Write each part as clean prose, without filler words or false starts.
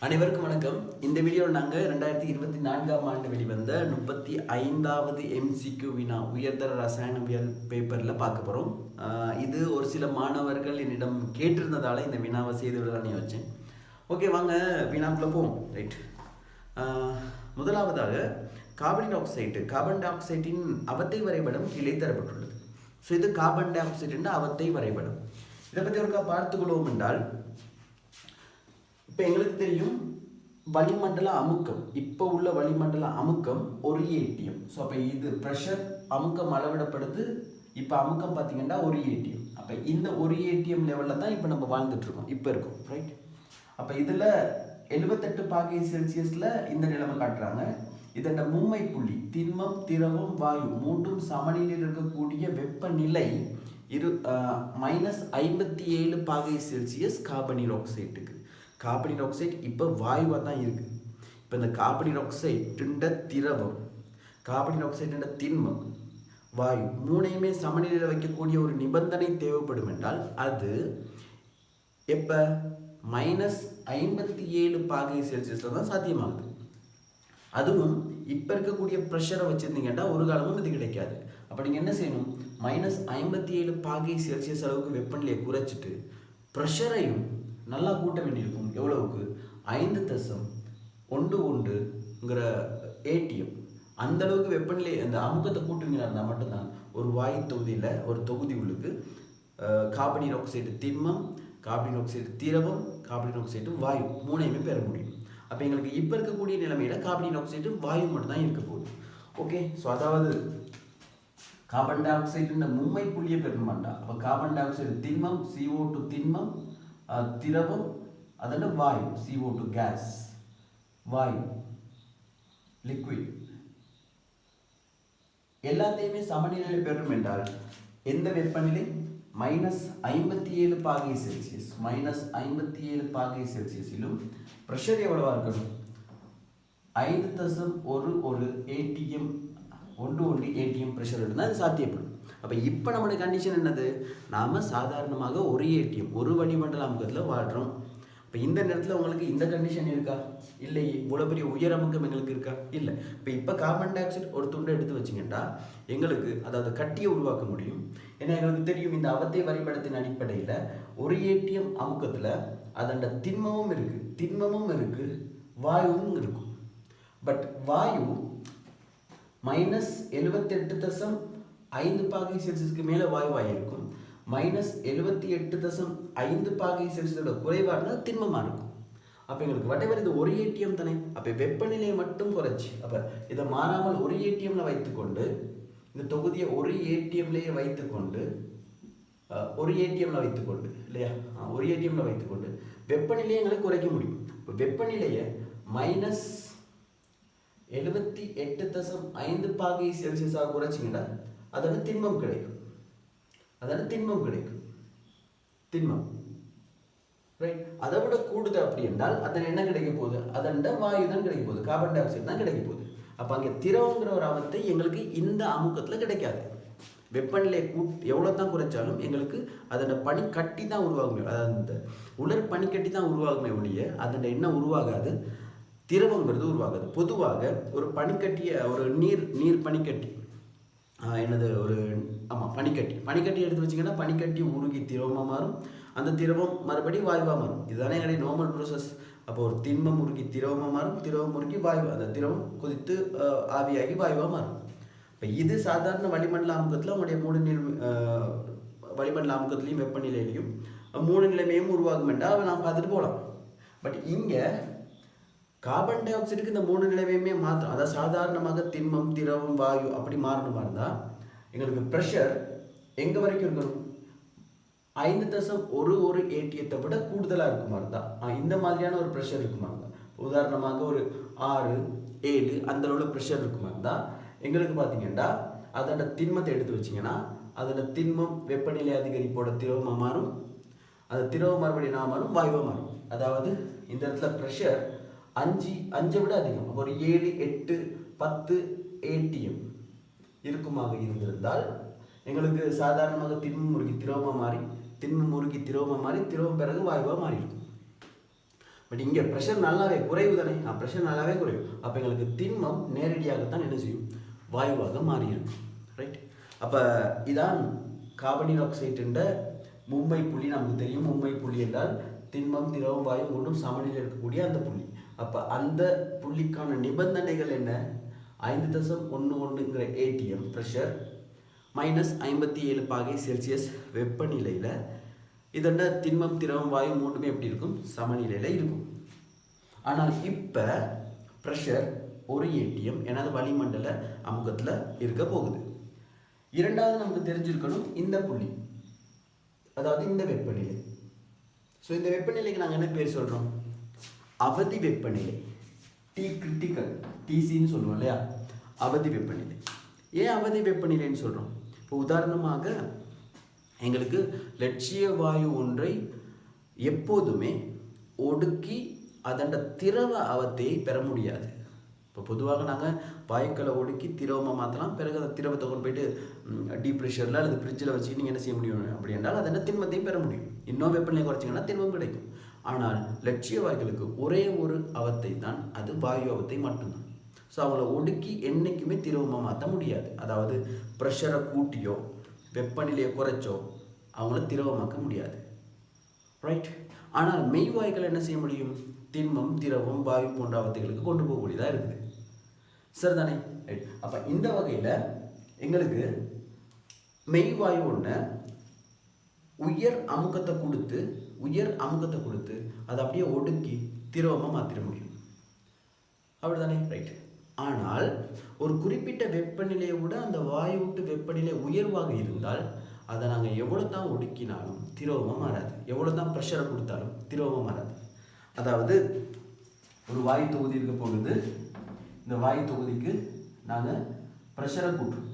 அனைவருக்கும் வணக்கம். இந்த வீடியோவில் நாங்கள் 2024ஆம் ஆண்டு வெளிவந்த 35வது MCQ வினா உயர்தர ரசாயனவியல் பேப்பரில் பார்க்க போகிறோம். இது ஒரு சில மாணவர்கள் என்னிடம் கேட்டிருந்ததால் இந்த வினாவை செய்து விடலான்னு வச்சேன். ஓகே, வாங்க வினாக்குள்ளே போவோம். ரைட். முதலாவதாக கார்பன் டை ஆக்சைட்டின் அவத்தை வரைபடம் கீழே தரப்பட்டுள்ளது. ஸோ இது கார்பன் டை ஆக்சைடின் அவத்தை வரைபடம். இதை பற்றி ஒருக்கா பார்த்துக்கொள்வோம் என்றால், இப்போ எங்களுக்கு தெரியும் வளிமண்டல அமுக்கம், இப்போ உள்ள வளிமண்டல அமுக்கம் ஒரு ஏடிஎம். ஸோ அப்போ இது ப்ரெஷர் அமுக்கம் அளவிடப்படுது. இப்போ அமுக்கம் பார்த்தீங்கன்னா ஒரு ஏடிஎம். அப்போ இந்த ஒரு ஏடிஎம் லெவலில் தான் இப்போ நம்ம வாழ்ந்துட்டுருக்கோம், இப்போ இருக்கும். ரைட். அப்போ இதில் 78 பாகை செல்சியஸில் இந்த நிலைமை காட்டுறாங்க. இதோட மும்மை புள்ளி திண்மம், திரவம், வாயு மூன்றும் சமநிலையில் இருக்கக்கூடிய வெப்பநிலை -57 பாகை செல்சியஸ் கார்பனீர் ஆக்சைட்டுக்கு. கார்பனீர் ஆக்சைடு இப்போ வாயுவாக தான் இருக்குது. இப்போ இந்த கார்பனீர் ஆக்சைடுன்ற திரவம், கார்பனீர் ஆக்சைடுன்ற திண்மம், வாயு மூணையுமே சமநிலையில் வைக்கக்கூடிய ஒரு நிபந்தனை தேவைப்படும் என்றால் அது எப்போ -57 பாகை செல்சியஸில் தான் சாத்தியமாகுது. அதுவும் இப்போ இருக்கக்கூடிய ப்ரெஷரை வச்சுருந்தீங்கன்னா ஒரு காலமும் இது கிடைக்காது. அப்போ நீங்கள் என்ன செய்யணும், -57 பாகை செல்சியஸ் அளவுக்கு வெப்பநிலையை குறைச்சிட்டு ப்ரெஷரையும் நல்லா கூட்ட வேண்டியிருக்கும். எவ்வளவுக்கு? 5.11ங்கிற ஏடிஎம். அந்த அளவுக்கு வெப்பநிலை அந்த அமுக்கத்தை கூட்டுவீங்களா இருந்தால் மட்டும்தான் ஒரு வாயு தொகுதியில் ஒரு தொகுதி உள்ளுக்கு கார்பனீர் ஆக்சைடு திண்மம், கார்பனீர் ஆக்சைடு திரவம், கார்பனீர் ஆக்சைடு வாயு மூணையுமே பெற முடியும். அப்போ எங்களுக்கு இப்போ இருக்கக்கூடிய நிலைமையில் கார்பனீர் ஆக்சைடு வாயு மட்டும் தான் இருக்க போகுது. ஓகே. ஸோ அதாவது கார்பன் டை ஆக்சைடுன்ற மும்மை புள்ளியை பெறணுமாண்டா. அப்போ கார்பன் டை ஆக்சைடு திண்மம், CO2 திண்மம், திரவம், அதோட வாயு CO2 கேஸ், வாயு லிக்விட், எல்லாத்தையுமே சமநிலையில் பெறும் என்றால் எந்த வெப்பநிலை? -57 பாகை செல்சியஸ். -57 பாகை செல்சியஸிலும் ப்ரெஷர் எவ்வளவா இருக்கணும்? 5.11 ஏடிஎம், 1 ஏடிஎம் ப்ரெஷர் இருந்தால் அது சாத்தியப்படும். அப்போ இப்போ நம்மளுடைய கண்டிஷன் என்னது? நாம் சாதாரணமாக ஒரு ஏடிஎம், ஒரு வளிமண்டல அமுக்கத்தில் வாழ்கிறோம். இப்போ இந்த நேரத்தில் உங்களுக்கு இந்த கண்டிஷன் இருக்கா? இல்லையே. இவ்வளோ பெரிய உயர் அமுக்கம் எங்களுக்கு இருக்கா? இல்லை. இப்போ கார்பன் டை ஆக்சைடு ஒரு துண்டை எடுத்து வச்சிங்கன்னா எங்களுக்கு அதாவது கட்டியை உருவாக்க முடியும். ஏன்னா எங்களுக்கு தெரியும் இந்த அவத்தை வரைபடத்தின் அடிப்படையில் ஒரு ஏடிஎம் அமுக்கத்தில் அதோட திண்மமும் இருக்குது, வாயுவும் இருக்கும். பட் வாயு -78.5 பாகை செல்சியஸ்க்கு மேலே வாயுவாக இருக்கும். -78.5 பாகை செல்சியஸோட குறைவாக திண்மமாக இருக்கும். அப்போ எங்களுக்கு வட்டவர் இது ஒரு ஏடிஎம் தானே. அப்போ வெப்பநிலையை மட்டும் குறைச்சி, அப்போ இதை மாறாமல் ஒரு ஏடிஎம்ல வைத்துக்கொண்டு, இந்த தொகுதியை ஒரு ஏடிஎம்லேயே வைத்துக்கொண்டு இல்லையா, ஒரு ஏடிஎம்ல வைத்துக்கொண்டு வெப்பநிலையை எங்களுக்கு குறைக்க முடியும். இப்போ வெப்பநிலையை -78.5 பாகை செல்சியஸாக குறைச்சிங்கன்னா அதோட திண்மம் கிடைக்கும். திண்மம் ரைட். அதை விட கூடுதல் அப்படி என்றால் அதன் என்ன கிடைக்க போகுது? அதன் வாயு தான் கிடைக்க போகுது, கார்பன் டை ஆக்சைடு தான் கிடைக்க போகுது. அப்போ அங்கே திரவங்கிற ஒரு அவத்தை எங்களுக்கு இந்த அமுக்கத்தில் கிடைக்காது. வெப்பநிலை எவ்வளோ தான் குறைச்சாலும் எங்களுக்கு அதோட பனிக்கட்டி தான் உருவாகுமே, அதாவது இந்த உலர் பனிக்கட்டி தான் உருவாகுமே ஒழிய அதோட என்ன உருவாகாது, திரவங்கிறது உருவாகாது. பொதுவாக ஒரு பனிக்கட்டியை, ஒரு நீர் பனிக்கட்டி ஒரு பனிக்கட்டி எடுத்து வச்சிங்கன்னா பனிக்கட்டி உருகி திரவமாக மாறும். அந்த திரவம் மறுபடியும் வாயுவாக மாறும். இதுதானே எங்களுடைய நார்மல் ப்ரோசஸ். அப்போ ஒரு திண்மம் உருகி திரவமாக மாறும், திரவம் உருகி வாயு, அந்த திரவம் கொதித்து ஆவியாகி வாயுவாக மாறும். இப்போ இது சாதாரண வளிமண்டல அமுக்கத்தில் உங்களுடைய வளிமண்டல அமுக்கத்துலேயும் வெப்பநிலையிலையும் 3 நிலைமையும் உருவாகும் என்றால் நாம் பார்த்துட்டு போகலாம். பட் இங்கே கார்பன் டை ஆக்சைடுக்கு இந்த 3 நிலைமையுமே மாற்றம், அதாவது சாதாரணமாக திண்மம், திரவம், வாயு அப்படி மாறணுமா இருந்தால் எங்களுக்கு ப்ரெஷர் எங்கே வரைக்கும் இருக்கணும்? 5.11 ஏடிஎத்தை விட கூடுதலாக இருக்குமா இருந்தால், இந்த மாதிரியான ஒரு ப்ரெஷர் இருக்குமா இருந்தால், உதாரணமாக ஒரு 6, 7 அந்த அளவில் ப்ரெஷர் இருக்குமா இருந்தால் எங்களுக்கு பார்த்தீங்கன்னா அதோட திண்மத்தை எடுத்து வச்சிங்கன்னா அதோட திண்மம் வெப்பநிலை அதிகரிப்போட திரவமாக மாறும், அந்த திரவம் மறுபடியும் மாறும், வாயுவாக மாறும். அதாவது இந்த இடத்துல ப்ரெஷர் 5 விட அதிகம், ஒரு 7, 8, 10 ஏடிஎம் இருக்குமாக இருந்திருந்தால் எங்களுக்கு சாதாரணமாக திண்மம் உருகி திரவமாக மாறி, திரவம் பிறகு வாயுவாக மாறி இருக்கும். பட் இங்கே ப்ரெஷர் நல்லாவே குறைவு தானே, ப்ரெஷர் நல்லாவே குறைவு. அப்போ எங்களுக்கு திண்மம் நேரடியாகத்தான் என்ன செய்யும், வாயுவாக மாறி இருக்கும். ரைட். அப்போ இதான் கார்பன் ஆக்சைடுன்ற மும்மை புள்ளி. நமக்கு தெரியும் மும்மை புள்ளி என்றால் திண்மம் திரவம் வாயு மூன்றும் சமநிலையில் இருக்கக்கூடிய அந்த புள்ளி. அப்போ அந்த புள்ளிக்கான நிபந்தனைகள் என்ன, 5.11 ATM ப்ரெஷர் -57 பாகை செல்சியஸ் வெப்பநிலையில் இதோட திண்மம் திரவம் வாயு மூன்றுமே எப்படி இருக்கும், சமநிலையில் இருக்கும். ஆனால் இப்போ ப்ரெஷர் 1 ATM எனது வளிமண்டல அமுக்கத்தில் இருக்க போகுது. இரண்டாவது நமக்கு தெரிஞ்சிருக்கணும் இந்த புள்ளி, அதாவது இந்த வெப்பநிலை. ஸோ இந்த வெப்பநிலைக்கு நாங்கள் என்ன பேர் சொல்கிறோம், அவதி வெப்பநிலை. டி கிரிட்டிக்கல், டிசின்னு சொல்லுவோம் இல்லையா, அவதி வெப்பநிலை. ஏன் அவதி வெப்பநிலைன்னு சொல்கிறோம், இப்போ உதாரணமாக எங்களுக்கு லட்சிய வாயு ஒன்றை எப்போதுமே ஒடுக்கி அதன் திரவ அவத்தையை பெற முடியாது. இப்போ பொதுவாக நாங்கள் வாயுக்களை ஒடுக்கி திரவமாக மாற்றலாம், பிறகு அந்த திரவத்தை கொண்டு போயிட்டு டீப் ப்ரெஷரில் அல்லது ஃப்ரிட்ஜில் வச்சு நீங்கள் என்ன செய்ய முடியும் அப்படி என்றால் அதன் திண்மத்தையும் பெற முடியும். இன்னும் வெப்பநிலை குறைச்சிங்கன்னா திண்மம் கிடைக்கும். ஆனால் லட்சிய வாயுக்களுக்கு ஒரே ஒரு அவத்தை தான், அது வாயு அவத்தை மட்டும்தான். ஸோ அவங்கள ஒடுக்கி என்றைக்குமே திரவமாக மாற்ற முடியாது. அதாவது ப்ரெஷரை கூட்டியோ வெப்பநிலையை குறைச்சோ அவங்கள திரவமாக்க முடியாது. ரைட். ஆனால் மெய்வாயுக்கள் என்ன செய்ய முடியும், திண்மம் திரவம் வாயு போன்ற அவத்தைகளுக்கு கொண்டு போகக்கூடியதாக இருக்குது. சரிதானே. ரைட். அப்போ இந்த வகையில் எங்களுக்கு மெய்வாயு ஒன்று உயர் அமுக்கத்தை கொடுத்து அதை அப்படியே ஒடுக்கி திரவமாக மாற்றிட முடியும். அப்படிதானே. ரைட். ஆனால் ஒரு குறிப்பிட்ட வெப்பநிலையை விட அந்த வாயு விட்டு வெப்பநிலை உயர்வாக இருந்தால் அதை நாங்கள் எவ்வளோ தான் ஒடுக்கினாலும் திரவமாக மாறாது, எவ்வளோ தான் ப்ரெஷரை கொடுத்தாலும் திரவமாக மாறாது. அதாவது ஒரு வாயு தொகுதி இருக்க போகுது, இந்த வாயு தொகுதிக்கு நாங்கள் ப்ரெஷரை கூட்டுறோம்.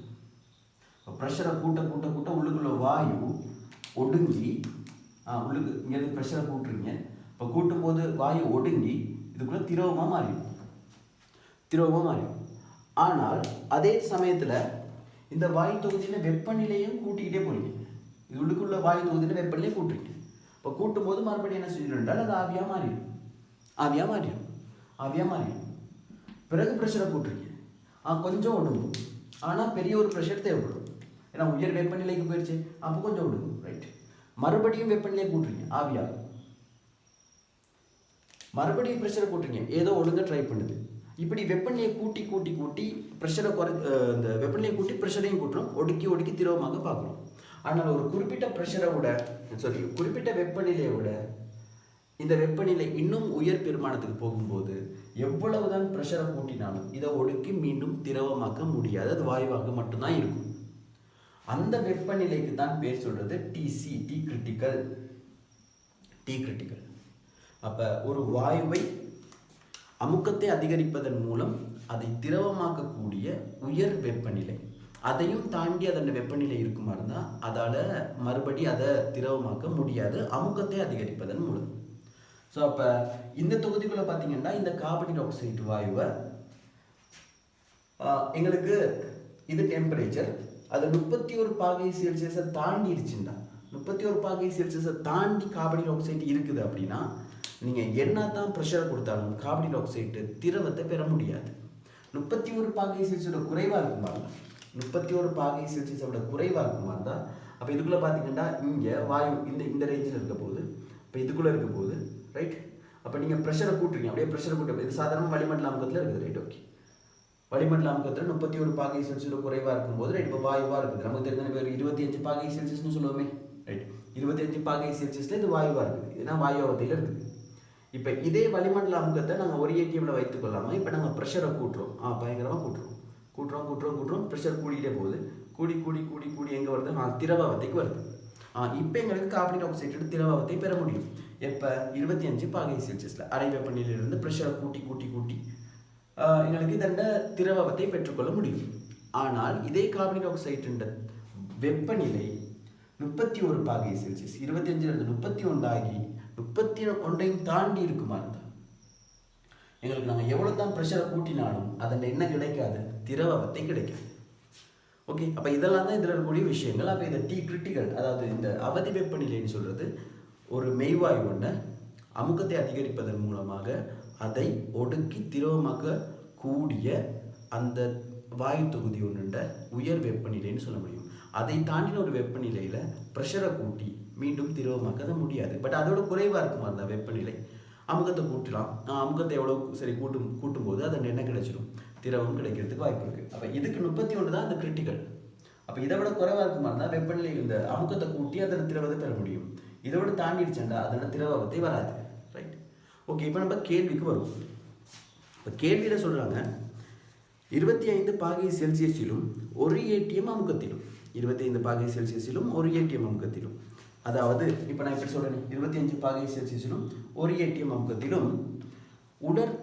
ப்ரெஷரை கூட்ட உள்ளுக்குள்ள வாயு ஒடுங்கி உள்ளுக்கு இங்கேருந்து ப்ரெஷரை கூட்டுறீங்க. இப்போ கூட்டும் போது வாயு ஒடுங்கி இதுக்குள்ளே திரவமாக மாறிடும். ஆனால் அதே சமயத்தில் இந்த வாயு தொகுதியில் வெப்பநிலையும் கூட்டிக்கிட்டே போறீங்க. இது உள்ளுக்குள்ள வாயு தொகுதியில் வெப்பநிலையை கூட்டுறீங்க. இப்போ கூட்டும் போது மறுபடியும் என்ன செஞ்சிடும், அது ஆவியாக மாறிடும். பிறகு ப்ரெஷரை கூட்டுறீங்க, கொஞ்சம் ஒடுங்கும். ஆனால் பெரிய ஒரு ப்ரெஷர் தேவைப்படும், ஏன்னா உயர் வெப்பநிலைக்கு போயிடுச்சு, அப்போ கொஞ்சம் ஒடுங்கும். ரைட். மறுபடியும் வெப்பநிலையை கூட்டுறீங்க, ஆவியாகும். மறுபடியும் ப்ரெஷரை கூட்டுறீங்க, ஏதோ ஒழுங்க ட்ரை பண்ணுது. இப்படி வெப்பநிலையை கூட்டி ப்ரெஷரை இந்த வெப்பநிலையை கூட்டி ப்ரெஷரையும் கூட்டுறோம், ஒடுக்கி திரவமாக பார்க்குறோம். ஆனால் ஒரு குறிப்பிட்ட வெப்பநிலையை விட இந்த வெப்பநிலை இன்னும் உயர் பெருமானத்துக்கு போகும்போது எவ்வளவுதான் ப்ரெஷரை கூட்டினாலும் இதை ஒடுக்கி மீண்டும் திரவமாக்க முடியாது, அது வாயுவாக மட்டும்தான் இருக்கும். அந்த வெப்பநிலைக்கு தான் பேர் சொல்றது டிசி, டி கிரிட்டிக்கல். அப்போ ஒரு வாயுவை அமுக்கத்தை அதிகரிப்பதன் மூலம் அதை திரவமாக்கக்கூடிய உயர் வெப்பநிலை, அதையும் தாண்டி அதன் வெப்பநிலை இருக்குமா இருந்தால் அதால் மறுபடி அதை திரவமாக்க முடியாது, அமுக்கத்தை அதிகரிப்பதன் மூலம். ஸோ அப்போ இந்த தொகுதிக்குள்ளே பார்த்தீங்கன்னா இந்த கார்பன் ஆக்சைடு வாயுவை எங்களுக்கு இது டெம்பரேச்சர் அது 31 பாகை செல்சியஸை தாண்டிடுச்சுன்னா, 31 பாகை செல்சியஸை தாண்டி கார்பன் ஆக்சைடு இருக்குது அப்படின்னா நீங்கள் என்ன தான் ப்ரெஷர் கொடுத்தாலும் கார்பன் ஆக்சைடு திரவத்தை பெற முடியாது. 31 பாகை செல்சியஸோட குறைவாக இருக்குமா இருந்தால் 31 பாகை செல்சியஸோட குறைவாக இருக்குமா இருந்தால் அப்போ இதுக்குள்ளே பார்த்தீங்கன்னா இங்கே வாயு இந்த ரேஞ்சில் இருக்க போகுது. இப்போ இதுக்குள்ளே இருக்க போகுது. ரைட். அப்போ நீங்கள் ப்ரெஷரை கூட்டுறீங்க, அப்படியே ப்ரெஷரை கூட்ட, இது சாதாரண வளிமண்டல அமுக்கத்தில் இருக்குது. ரைட். ஓகே. வளிமண்டல அமுக்கத்தில் 31 பாகை செல்சியஸோட குறைவாக இருக்கும்போது ரைட் இப்போ வாயுவாக இருக்குது. நமக்கு தெரிஞ்ச பேர் 25 பாகை செல்சியஸ்னு சொல்லுவோமே. ரைட். 25 பாகை செல்சியஸில் இது வாயுவாக இருக்குது, இதுனா வாயு அவத்தையில் இருக்குது. இப்போ இதே வளிமண்டல அமுக்கத்தை நாங்கள் ஒரு ஏடிஎம்மில் வைத்துக்கொள்ளாமல் இப்போ நாங்கள் ப்ரெஷரை கூட்டுறோம், பயங்கரமாக கூட்டுறோம். ப்ரெஷர் கூடிக்கிட்டே போகுது, கூடி எங்கே வருது, திரவாவத்தைக்கு வருது. இப்போ எங்களுக்கு கார்பன் ஆக்சைடு திரவாவத்தை பெற முடியும். எப்போ 25 பாகை செல்சியஸில் அரை வெப்பநிலையிலிருந்து ப்ரெஷரை கூட்டி எங்களுக்கு இதண்ட திரவாவத்தை பெற்றுக்கொள்ள முடியும். ஆனால் இதே கார்பன் ஆக்சைடு வெப்பநிலை 31 பாகை செல்சியஸ் 25 31 ஆகி 31 தாண்டி இருக்குமா இருந்தால் எங்களுக்கு நாங்கள் எவ்வளோ தான் ப்ரெஷரை கூட்டினாலும் அதில் என்ன கிடைக்காது, திரவத்தை கிடைக்காது. ஓகே. அப்போ இதெல்லாம் தான் இதில் இருக்கக்கூடிய விஷயங்கள். அப்போ இதை டி கிரிட்டிக்கல், அதாவது இந்த அவதி வெப்பநிலைன்னு சொல்கிறது ஒரு மெய்வாயு ஒன்று அமுக்கத்தை அதிகரிப்பதன் மூலமாக அதை ஒடுக்கி திரவமாக கூடிய அந்த வாயு தொகுதி ஒன்றுண்ட உயர் வெப்பநிலைன்னு சொல்ல முடியும். அதை தாண்டின ஒரு வெப்பநிலையில் ப்ரெஷரை கூட்டி மீண்டும் திரவமாக்க முடியாது. பட் அதோட குறைவாக இருக்குமா அந்த வெப்பநிலை, அமுக்கத்தை கூட்டலாம். அமுக்கத்தை எவ்வளோ சரி கூட்டும்போது அதன் என்ன கிடைச்சிடும், திரவம் கிடைக்கிறதுக்கு வாய்ப்பு இருக்குது. அப்போ இதுக்கு 31 தான் அந்த கிரிட்டிக்கல். அப்போ இதை விட குறைவாக இருக்குமா இருந்தால் வெப்பநிலை இந்த அமுக்கத்தை கூட்டி அதன் திரவத்தை பெற முடியும். இதை விட தாண்டிடுச்சுண்டா அதோட திரவத்தை வராது. Right, okay. இப்போ நம்ம கேள்விக்கு வருவோம். இப்போ கேள்வியில் சொல்கிறாங்க 25 பாகை செல்சியஸிலும் ஒரு ஏடிஎம் அமுக்கத்திலும், 25 பாகை செல்சியஸிலும் ஒரு ஏடிஎம் அமுக்கத்திலும், அதாவது இப்போ நான் எப்படி சொல்கிறேன், 25 பாகை செல்சியஸிலும் ஒரு ஏடிஎம் அமுக்கத்திலும் உடற்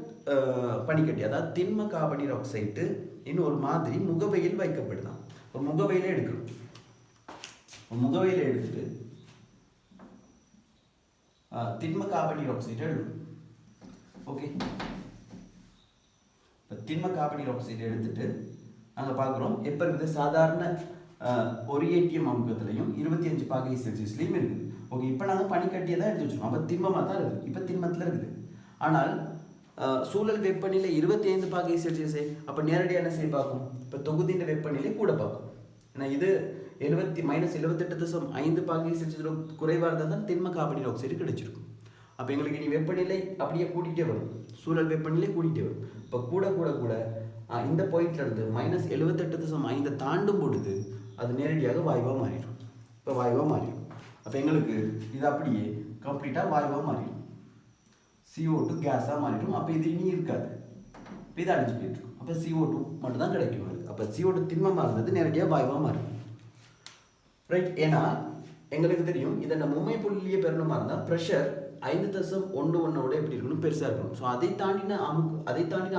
பனிக்கட்டி, அதாவது திண்ம கார்பனீர் ஆக்சைடு இன்னும் ஒரு மாதிரி முகவையில் வைக்கப்படுதான். ஒரு முகவையில் எடுக்கணும். முகவையில் எடுத்துட்டு திண்ம கார்பனீர் ஆக்சைடு எடுக்கணும். ஓகே, திண்ம கார்பனீர் ஆக்சைடு எடுத்துட்டு நாங்கள் பார்க்குறோம் எப்போ இருக்குது, சாதாரண ஒரு ஏடிஎம் அமுக்கத்துலையும் 25 பாகை செல்சியஸ்லையும் இருக்குது. ஓகே, இப்போ நாங்கள் பனிக்கட்டியை தான் எடுத்து வச்சுருக்கோம். அப்போ திண்மமாக தான் இருக்குது, இப்போ திண்மத்தில் இருக்குது. ஆனால் சூழல் வெப்பநிலை 25 பாகை செல்சியஸே, அப்போ நேரடியாக என்ன செய்ய பார்க்கும், இப்போ தொகுதியின் வெப்பநிலை கூட பார்க்கும். ஏன்னா இது -78.5 பாகை செல்சியஸ் குறைவாக இருந்தால் தான் திண்ம கார்பனீர் ஆக்சைடு கிடைச்சிருக்கும். அப்போ எங்களுக்கு இனி வெப்பநிலை அப்படியே கூட்டிகிட்டே வரும், சூழல் வெப்பநிலை கூட்டிகிட்டே வரும். இப்போ கூட கூட கூட இந்த பாயிண்ட்ல இருந்து -78.5 தாண்டும் பொழுது அது நேரடியாக வாயுவாக மாறிடும். இப்போ வாயுவாக மாறிடும். அப்போ எங்களுக்கு இது அப்படியே கம்ப்ளீட்டாக வாயுவாக மாறிடும், CO2 கேஸாக மாறிடும். அப்போ இது இனி இருக்காது, இப்போ இது அழிஞ்சு போயிட்டுருக்கும். அப்போ CO2 மட்டும் தான் கிடைக்கும். அப்போ CO2 திண்மமாக இருந்தது நேரடியாக வாயுவாக மாறிடும். ரைட், ஏன்னா எங்களுக்கு தெரியும் இதோட மும்மை புள்ளியே பெறணுமா இருந்தால் ப்ரெஷர் 5.11 எப்படி இருக்கணும், பெருசாக இருக்கணும். ஸோ அதை தாண்டின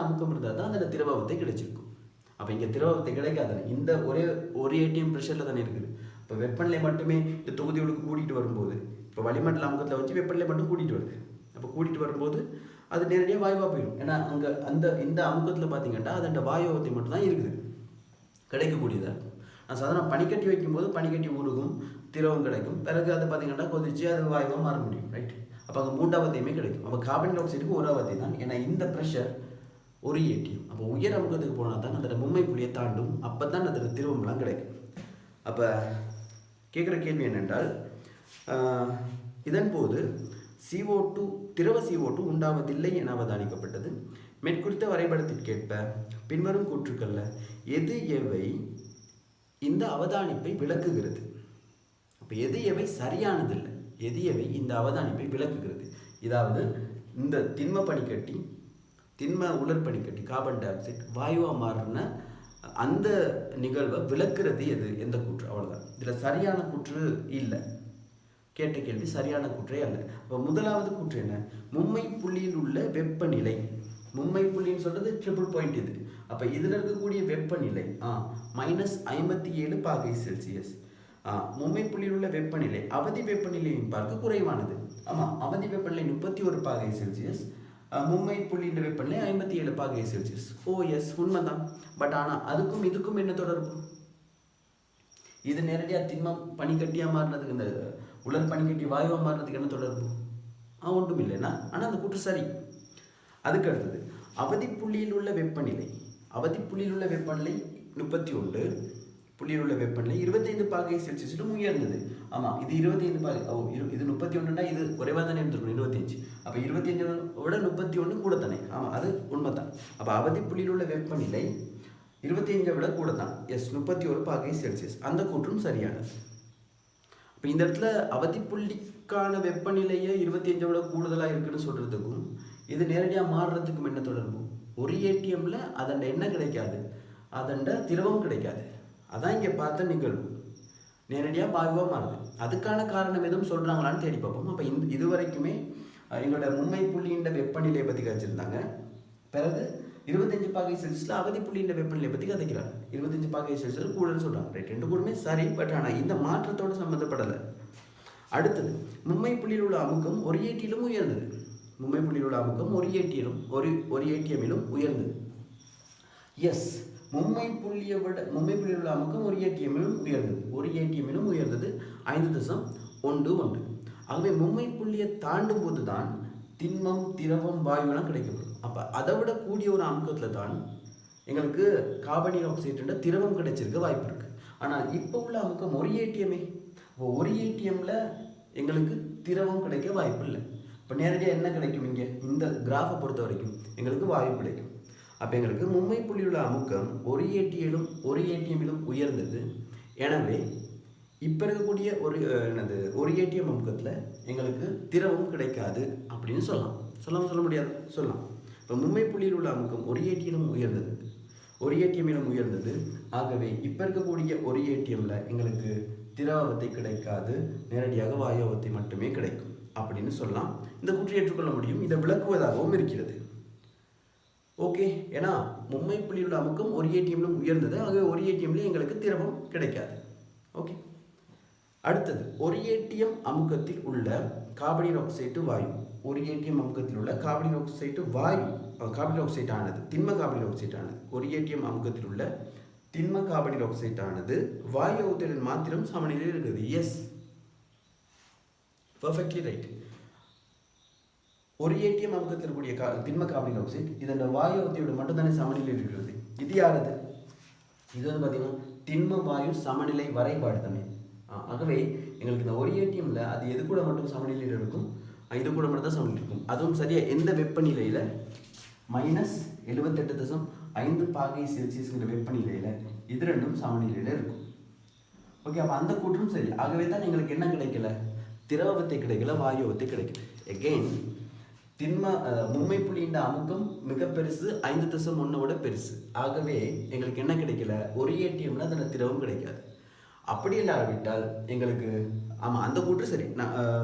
அமுக்கம் இருந்தால் தான் அந்த திரவத்தை கிடைச்சிருக்கும். அப்போ இங்கே திரவத்தை கிடைக்காது, இந்த ஒரே ஏடிஎம் ப்ரெஷரில் தானே இருக்குது. இப்போ வெப்பநிலை மட்டுமே இந்த தொகுதிகளுக்கு கூட்டிகிட்டு வரும்போது, இப்போ வளிமண்டல அமுக்கத்தில் வச்சு வெப்பநிலை மட்டும் கூட்டிகிட்டு வருது. அப்போ கூட்டிகிட்டு வரும்போது அது நேரடியாக வாயுவாக போயிடும். ஏன்னா அங்கே இந்த அமுக்கத்தில் பார்த்தீங்கன்னா அதோட வாயுவத்தை மட்டும் தான் இருக்குது, கிடைக்கக்கூடியதாக இருக்கும். நான் சாதாரண பனிக்கட்டி வைக்கும்போது பனிக்கட்டி உருகும், திரவம் கிடைக்கும். பிறகு அதை பார்த்தீங்கன்னா கொதிச்சு அது வாயுவாக மாற முடியும். ரைட், அப்போ அங்கே 3ஆவதையுமே கிடைக்கும். அப்போ கார்பன் டை ஆக்சைடுக்கு 1ஆவதை தான். ஏன்னா இந்த ப்ரெஷர் ஒரு ஏடிஎம். அப்போ உயர் அமுக்கத்துக்கு போனால் தான் அதோட மும்மை புள்ளியை தாண்டும், அப்போ தான் அதோட திரவம்லாம் கிடைக்கும். அப்போ கேட்குற கேள்வி என்னென்றால், இதன் போது CO2 திரவ CO2 உண்டாவதில்லை என அவதானிக்கப்பட்டது. மேற்குறித்த வரைபடத்திற்கேற்ப பின்வரும் கூற்றுக்களில் எது எவை இந்த அவதானிப்பை விளக்குகிறது? அப்போ எது எவை சரியானதில்லை, எது எவை இந்த அவதானிப்பை விளக்குகிறது? இதாவது இந்த திண்ம பனிக்கட்டி, திண்ம உலர் பனிக்கட்டி, கார்பன் டை ஆக்சைடு வாயுவாக மாறின அந்த நிகழ்வை விளக்குறது எது, எந்த கூற்று? அவ்வளோதான். இதில் சரியான கூற்று இல்லை, கேட்ட கேள்வி சரியான கூற்றே அல்ல. அப்போ முதலாவது கூற்று என்ன, மும்மை புள்ளியில் உள்ள வெப்பநிலை. மும்மை புள்ளின்னு சொல்கிறது ட்ரிபிள் பாயிண்ட் இது. அப்போ இதில் இருக்கக்கூடிய வெப்பநிலை -57 பாகை செல்சியஸ். மும்மை புள்ளியில் உள்ள வெப்பநிலை அவதி வெப்பநிலையின் பார்க்க குறைவானது. ஆமாம், அவதி வெப்பநிலை 31 பாகை செல்சியஸ், மும்மை புள்ளியின் வெப்பநிலை 57 பாகை செல்சியஸ். ஓ எஸ், உண்மைதான். பட் ஆனால் அதுக்கும் இதுக்கும் என்ன தொடர்பு? இது நேரடியாக திண்மம் பனிக்கட்டியாக மாறினதுக்கு, இந்த உலர் பனிக்கட்டி வாயுவாக மாறினதுக்கு என்ன தொடர்பு? ஒன்றும் இல்லைன்னா, ஆனால் அந்த கூற்று சரி. அதுக்கு அடுத்தது அவதி புள்ளியில் உள்ள வெப்பநிலை. அவதி புள்ளியில் உள்ள வெப்பநிலை 31, புள்ளியில் உள்ள வெப்பநிலை 25 பாகை செல்சியஸிலும் உயர்ந்தது. ஆமாம், இது 25 பாகை, இது 31னா இது குறைவாக தானே இருந்திருக்கணும், 25. அப்போ 25 விட 31 கூட தானே. ஆமாம், அது உண்மைதான். அப்போ அவதி புள்ளியில் உள்ள வெப்பநிலை 25 விட கூட தான். எஸ், 31 பாகை செல்சியஸ். அந்த கூற்றும் சரியானது. இப்போ இந்த இடத்துல அவதி புள்ளிக்கான வெப்பநிலையை 25 விட கூடுதலாக இருக்குன்னு சொல்கிறதுக்கும் இது நேரடியாக மாறுறதுக்கும் என்ன தொடர்பு? ஒரு ஏடிஎம்ல அதண்ட என்ன கிடைக்காது, அதண்ட திரவம் கிடைக்காது. அதான் இங்கே பார்த்த நிகழ்வு நேரடியாக வாயுவாக மாறுது. அதுக்கான காரணம் எதுவும் சொல்கிறாங்களான்னு தேடி பார்ப்போம். அப்போ இது வரைக்குமே எங்களோட மும்மை புள்ளியின் வெப்பநிலையை பற்றி கழிச்சிருந்தாங்க. பிறகு 25 பாகை செல்சியஸில் அவதி புள்ளியின் வெப்பநிலையை பற்றி கதைக்கிறாங்க. 25 பாகை செல்சியஸ் கூடன்னு சொல்கிறாங்க. ரைட், ரெண்டு கூடமே சரி. பட் ஆனால் இந்த மாற்றத்தோடு சம்மந்தப்படலை. அடுத்தது மும்மை புள்ளியில் உள்ள அமுக்கம் ஒரு ஏடியிலும் உயர்ந்தது. மும்மை புள்ளியில் உள்ள அமுக்கம் ஒரு ஏடிஎம்மிலும் உயர்ந்தது. எஸ், மும்மை புள்ளியில் உள்ள அமுக்கம் ஒரு ஏடிஎம்மிலும் உயர்ந்தது 5.11. ஆகவே மும்மை புள்ளியை தாண்டும் போது தான் திண்மம், திரவம், வாயுலாம் கிடைக்கப்படும். அப்போ அதை விட கூடிய ஒரு அமுக்கத்தில் தான் எங்களுக்கு கார்பன் ஆக்சைடுன்ற திரவம் கிடைச்சிருக்க வாய்ப்பு இருக்குது. ஆனால் இப்போ உள்ள அமுக்கம் ஒரு ஏடிஎம்மே. இப்போ ஒரு ஏடிஎம்மில் எங்களுக்கு திரவம் கிடைக்க வாய்ப்பு இல்லை. இப்போ நேரடியாக என்ன கிடைக்கும்? இங்கே இந்த கிராஃபை பொறுத்த வரைக்கும் எங்களுக்கு வாயு கிடைக்கும். அப்போ எங்களுக்கு மும்மை புள்ளியுள்ள அமுக்கம் ஒரு ஏடிஎம்மிலும் உயர்ந்தது. எனவே இப்போ இருக்கக்கூடிய ஒரு ஏடிஎம் அமுக்கத்தில் எங்களுக்கு திரவம் கிடைக்காது அப்படின்னு சொல்ல முடியாது, சொல்லலாம். இப்போ மும்மை புள்ளியில் உள்ள அமுக்கம் ஒரு ஏடிஎம்மிலும் உயர்ந்தது. ஆகவே இப்போ இருக்கக்கூடிய ஒரு ஏடிஎம்மில் எங்களுக்கு திரவத்தை கிடைக்காது, நேரடியாக வாயுவத்தை மட்டுமே கிடைக்கும் அப்படின்னு சொல்லலாம். இந்த கூற்றை ஏற்றுக்கொள்ள முடியும். இதை விளக்குவதாகவும் இருக்கிறது. ஓகே, ஏன்னா மும்மை புள்ளியுள்ள அமுக்கம் ஒரு ஏடிஎம்மிலும் உயர்ந்தது. ஆகவே ஒரு ஏடிஎம்ல எங்களுக்கு திரவம் கிடைக்காது. ஓகே, அடுத்தது ஒரு ஏடிஎம் அமுக்கத்தில் உள்ள கார்பன் ஆக்சைடு வாயு. ஒரு ஏடிஎம் அமுக்கத்தில் உள்ள கார்பன் ஆக்சைடு வாயு, கார்பன் ஆக்சைடு ஆனது, திண்ம கார்பன் ஆக்சைடு ஆனது, ஒரு ஏடிஎம் அமுக்கத்தில் உள்ள திண்ம கார்பன் ஆக்சைடு ஆனது வாயு ஒத்தியுடன் மாத்திரம் சமநிலையில் இருக்குது. Yes, perfectly right. ஒரு ஏடிஎம் அமுக்கத்தில் இருக்கக்கூடிய திண்ம கார்பன் ஆக்சைடு இதோட வாயு ஒத்தியோடு மட்டும்தானே சமநிலையில் இருக்கிறது. இது யாரது? இது பார்த்தீங்கன்னா திண்ம வாயு சமநிலை வரைபாடு தானே. ஆகவே எங்களுக்கு இந்த ஒரு ஏடிஎம்ல அது எது கூட மட்டும் சமநிலையில் இருக்கும்? இது கூட மட்டும் தான் சமநிலை இருக்கும். அதுவும் சரியாக எந்த வெப்பநிலையில்? -78.5 பாகை செல்சியஸ்ங்கிற வெப்பநிலையில் இது ரெண்டும் சமநிலையில் இருக்கும். ஓகே, அப்போ அந்த கூற்றும் சரி. ஆகவே தான் எங்களுக்கு என்ன கிடைக்கல? திரவத்தை கிடைக்கல, வாயுவத்தை கிடைக்கல. எகெயின் மும்மை புள்ளியின் அமுக்கம் மிக பெருசு, 5.1 விட பெருசு. ஆகவே எங்களுக்கு என்ன கிடைக்கல? ஒரு ஏடிஎம்ல அதில் திரவம் கிடைக்காது. அப்படி இல்லாவிட்டால் எங்களுக்கு அந்த கூற்று சரி.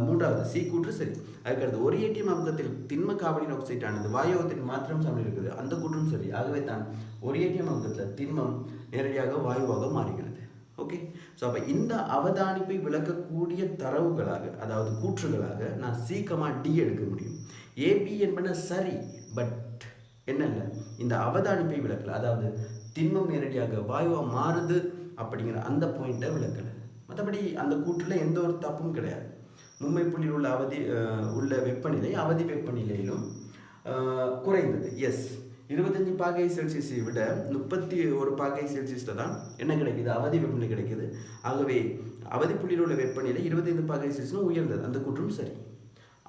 மூன்றாவது சி கூற்று சரி. அதுக்கடுத்து ஒரு ஏடிஎம் அமுக்கத்தில் திண்ம கார்பன் ஆக்சைடு ஆனது வாயுவத்தின் மாத்திரம் சமநிலை இருக்குது. அந்த கூற்றும் சரி. ஆகவே தான் ஒரு ஏடிஎம் அமுக்கத்தில் திண்மம் நேரடியாக வாயுவாக மாறுகிறது. ஓகே, ஸோ அப்போ இந்த அவதானிப்பை விளக்கக்கூடிய தரவுகளாக, அதாவது கூற்றுகளாக நான் C, D எடுக்க முடியும். ஏபி என்பன சரி, பட் என்னல்ல, இந்த அவதானிப்பை விளக்கல. அதாவது திண்மம் நேரடியாக வாயுவாக மாறுது அப்படிங்கிற அந்த பாயிண்ட்டை விளக்கலை. மற்றபடி அந்த கூற்றில் எந்த ஒரு தப்பும் கிடையாது. மும்மை புள்ளியில் உள்ள வெப்பநிலை அவதி வெப்பநிலையிலும் குறைந்தது. எஸ், 25 பாகை செல்சியஸை விட 31 பாகை செல்சியஸில் தான் என்ன கிடைக்குது? அவதி வெப்பநிலை கிடைக்குது. ஆகவே அவதி புள்ளியில் உள்ள வெப்பநிலை 25 பாகை செல்சியஸும் உயர்ந்தது. அந்த கூற்றும் சரி.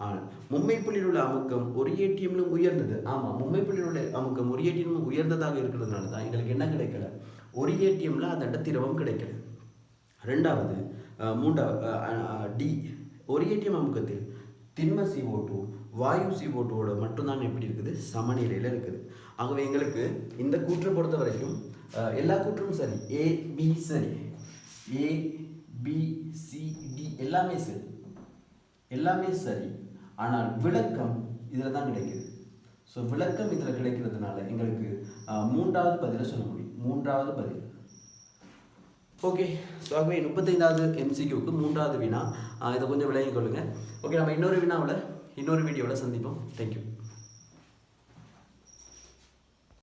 ஆனால் மும்மை புள்ளியில் உள்ள அமுக்கம் ஒரு ஏடிஎம்லும் உயர்ந்தது. ஆமாம், மும்மை புள்ளியில் உள்ள அமுக்கம் ஒரு ஏடிஎம்லும் உயர்ந்ததாக இருக்கிறதுனால தான் எங்களுக்கு என்ன கிடைக்கல? ஒரு ஏடிஎம்ல அதோட திரவம் கிடைக்கல. மூன்றாவது டி, ஒரு ஏடிஎம் அமுக்கத்தில் திண்ம CO2 வாயு CO2 மட்டும்தான் எப்படி இருக்குது? சமநிலையில் இருக்குது. ஆகவே எங்களுக்கு இந்த கூற்றை பொறுத்த வரைக்கும் எல்லா கூற்றும் சரி. A, B சரி, A, B, C, D எல்லாமே சரி. ஆனால் விளக்கம் இதில் தான் கிடைக்குது. ஸோ விளக்கம் இதில் கிடைக்கிறதுனால எங்களுக்கு மூன்றாவது பதிலை சொல்ல முடியும். மூன்றாவது பதில். ஓகே, ஸோ ஆகவே 35வது MCQக்கு மூன்றாவது வினா. இதை கொஞ்சம் விளங்கிக் கொள்ளுங்கள். ஓகே, நம்ம இன்னொரு வீடியோவில் சந்திப்போம். தேங்க்யூ.